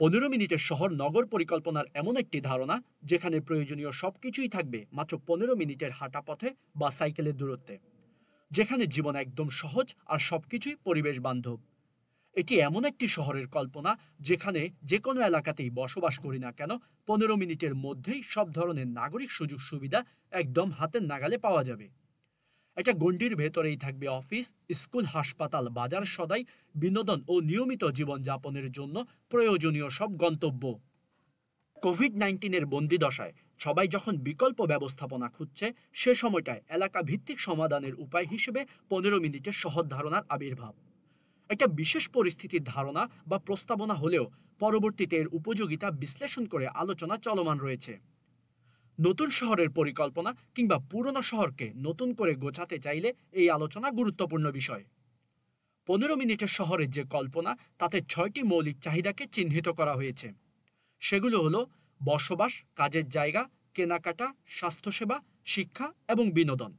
15 মিনিটের শহর নগর পরিকল্পনার এমন একটি ধারণা যেখানে প্রয়োজনীয় সবকিছুই থাকবে মাত্র 15 মিনিটের হাঁটা পথে বা সাইকেলের দূরত্বে, যেখানে জীবন একদম সহজ আর সবকিছুই পরিবেশ বান্ধব। এটি এমন একটি শহরের কল্পনা যেখানে যে কোনো এলাকাতেই বসবাস করি না কেন, 15 মিনিটের মধ্যেই সব ধরনের নাগরিক সুযোগ সুবিধা একদম হাতের নাগালে পাওয়া যাবে। এটা গণ্ডির ভেতরেই থাকবে অফিস, স্কুল, হাসপাতাল, বাজার সদাই, বিনোদন ও নিয়মিত জীবনযাপনের জন্য প্রয়োজনীয় সব গন্তব্য। কোভিড-19-এর বন্দিদশায় সবাই যখন বিকল্প ব্যবস্থাপনা খুঁজছে, সে সময়টায় এলাকা ভিত্তিক সমাধানের উপায় হিসেবে 15 মিনিটের শহর ধারণার আবির্ভাব। একটা বিশেষ পরিস্থিতির ধারণা বা প্রস্তাবনা হলেও পরবর্তীতে এর উপযোগিতা বিশ্লেষণ করে আলোচনা চলমান রয়েছে। নতুন শহরের পরিকল্পনা কিংবা পুরনো শহরকে নতুন করে গোছাতে চাইলে এই আলোচনা গুরুত্বপূর্ণ বিষয়। 15 মিনিটের শহরের যে কল্পনা, তাতে 6টি মৌলিক চাহিদাকে চিহ্নিত করা হয়েছে। সেগুলো হলো বসবাস, কাজের জায়গা, কেনাকাটা, স্বাস্থ্যসেবা, শিক্ষা এবং বিনোদন।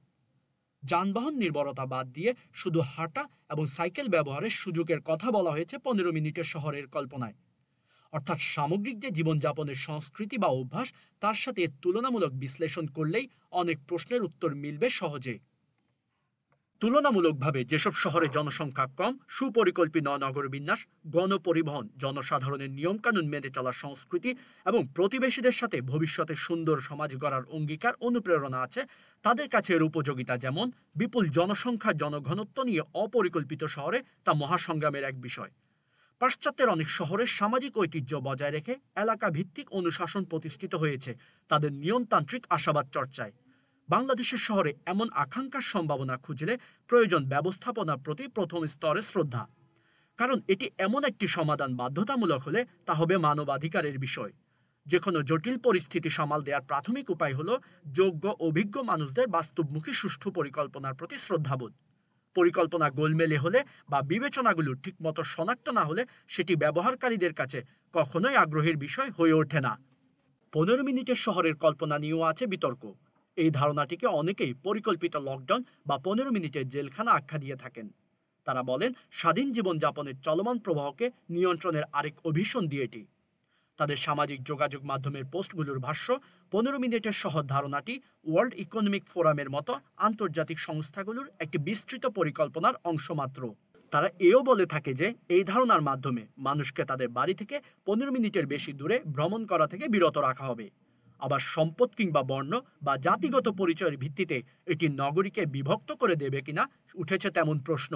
যানবাহন নির্ভরতা বাদ দিয়ে শুধু হাঁটা এবং সাইকেল ব্যবহারের সুযোগের কথা বলা হয়েছে 15 মিনিটের শহরের কল্পনায়। অর্থাৎ সামগ্রিক যে জীবনযাপনের সংস্কৃতি বা অভ্যাস, তার সাথে এর তুলনামূলক বিশ্লেষণ করলেই অনেক প্রশ্নের উত্তর মিলবে সহজে। তুলনামূলকভাবে যেসব শহরে জনসংখ্যা কম, সুপরিকল্পিত নগর বিন্যাস, গণপরিবহন, জনসাধারণের নিয়মকানুন মেনে চলার সংস্কৃতি এবং প্রতিবেশীদের সাথে ভবিষ্যতে সুন্দর সমাজ গড়ার অঙ্গীকার, অনুপ্রেরণা আছে, তাদের কাছে এর উপযোগিতা যেমন, বিপুল জনসংখ্যা জনঘনত্ব নিয়ে অপরিকল্পিত শহরে তা মহাসংগ্রামের এক বিষয়। পাশ্চাত্যের অনেক শহরের সামাজিক ঐতিহ্য বজায় রেখে এলাকা ভিত্তিক অনুশাসন প্রতিষ্ঠিত হয়েছে তাদের নিয়মতান্ত্রিক আশাবাদ চর্চায়। বাংলাদেশের শহরে এমন আকাঙ্ক্ষার সম্ভাবনা খুঁজলে প্রয়োজন ব্যবস্থাপনার প্রতি প্রথম স্তরে শ্রদ্ধা। কারণ এটি এমন একটি সমাধান বাধ্যতামূলক হলে তা হবে মানবাধিকারের বিষয়। যে কোনো জটিল পরিস্থিতি সামাল দেওয়ার প্রাথমিক উপায় হলো যোগ্য অভিজ্ঞ মানুষদের বাস্তবমুখী সুষ্ঠু পরিকল্পনার প্রতি শ্রদ্ধাবোধ। পরিকল্পনা গোলমেলে হলে বা বিবেচনাগুলো ঠিকমতো শনাক্ত না হলে সেটি ব্যবহারকারীদের কাছে কখনোই আগ্রহের বিষয় হয়ে ওঠে না। 15 মিনিটের শহরের কল্পনা নিয়েও আছে বিতর্ক। এই ধারণাটিকে অনেকেই পরিকল্পিত লকডাউন বা 15 মিনিটের জেলখানা আখ্যা দিয়ে থাকেন। তারা বলেন, স্বাধীন জীবনযাপনের চলমান প্রবাহকে নিয়ন্ত্রণের আরেক অভিসন্ধি দিয়ে এটি। তাদের সামাজিক যোগাযোগ মাধ্যমের পোস্টগুলোর ভাষ্য, 15 মিনিটের শহর ধারণাটি ওয়ার্ল্ড ইকোনমিক ফোরামের মতো আন্তর্জাতিক সংস্থাগুলোর একটি বিস্তৃত পরিকল্পনার অংশ মাত্র। তারা এও বলে থাকে যে এই ধারণার মাধ্যমে মানুষকে তাদের বাড়ি থেকে 15 মিনিটের বেশি দূরে ভ্রমণ করা থেকে বিরত রাখা হবে। আবার সম্পদ কিংবা বর্ণ বা জাতিগত পরিচয়ের ভিত্তিতে এটি নগরীকে বিভক্ত করে দেবে কিনা উঠেছে তেমন প্রশ্ন।